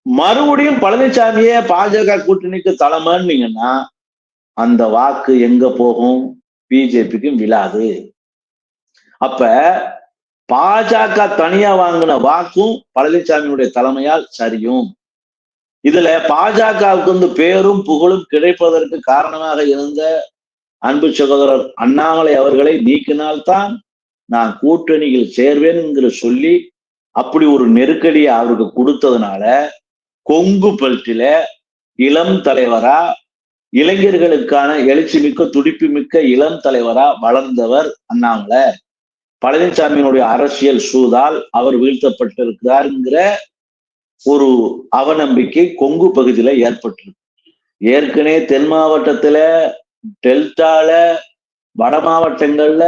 மறுபடியும் பழனிசாமியே பாஜக கூட்டணிக்கு தலைமைன்னீங்கன்னா அந்த வாக்கு எங்க போகும்? பிஜேபிக்கும் விழாது. அப்ப பாஜக தனியா வாங்கின வாக்கும் பழனிசாமியுடைய தலைமையால் சரியும். இதுல பாஜகவுக்கு பேரும் புகழும் கிடைப்பதற்கு காரணமாக இருந்த அன்பு சகோதரர் அண்ணாமலை அவர்களை நீக்கினால்தான் நான் கூட்டணியில் சேர்வேன் சொல்லி அப்படி ஒரு நெருக்கடியை அவருக்கு கொடுத்ததுனால கொங்கு பெல்ட்டில இளம் தலைவரா, இளைஞர்களுக்கான எழுச்சி மிக்க துடிப்பு மிக்க இளம் தலைவரா வளர்ந்தவர் அண்ணாமலை. பழனிசாமியினுடைய அரசியல் சூதால் அவர் வீழ்த்தப்பட்டிருக்கிறார்ங்கிற ஒரு அவநம்பிக்கை கொங்கு பகுதியில ஏற்பட்டிருக்கு. ஏற்கனவே தென் மாவட்டத்துல, டெல்டால, வட மாவட்டங்கள்ல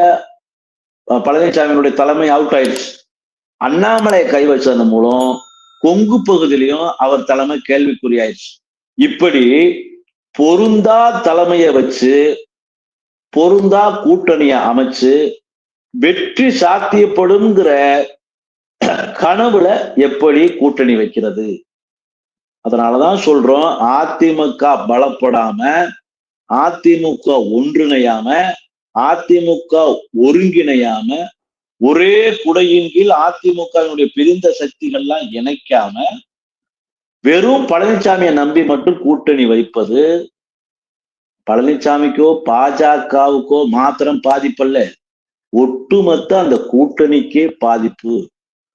பழனிசாமியினுடைய தலைமை அவுட் ஆயிடுச்சு. அண்ணாமலை கை வச்சதன் மூலம் கொங்கு பகுதியிலையும் அவர் தலைமை கேள்விக்குறியாயிடுச்சு. இப்படி பொருந்தா தலைமையை வச்சு பொருந்தா கூட்டணியை அமைச்சு வெற்றி சாத்தியப்படுங்கிற கனவுல எப்படி கூட்டணி வைக்கிறது? அதனாலதான் சொல்றோம், அதிமுக பலப்படாம, அதிமுக ஒன்றிணையாம, அதிமுக ஒருங்கிணையாம, ஒரே குடையின் கீழ் அதிமுகவினுடைய பிரிந்த சக்திகள்லாம் இணைக்காம வெறும் பழனிசாமியை நம்பி மட்டும் கூட்டணி வைப்பது பழனிசாமிக்கோ பாஜகவுக்கோ மாத்திரம் பாதிப்பல்ல, ஒட்டுமொத்த அந்த கூட்டணிக்கே பாதிப்பு.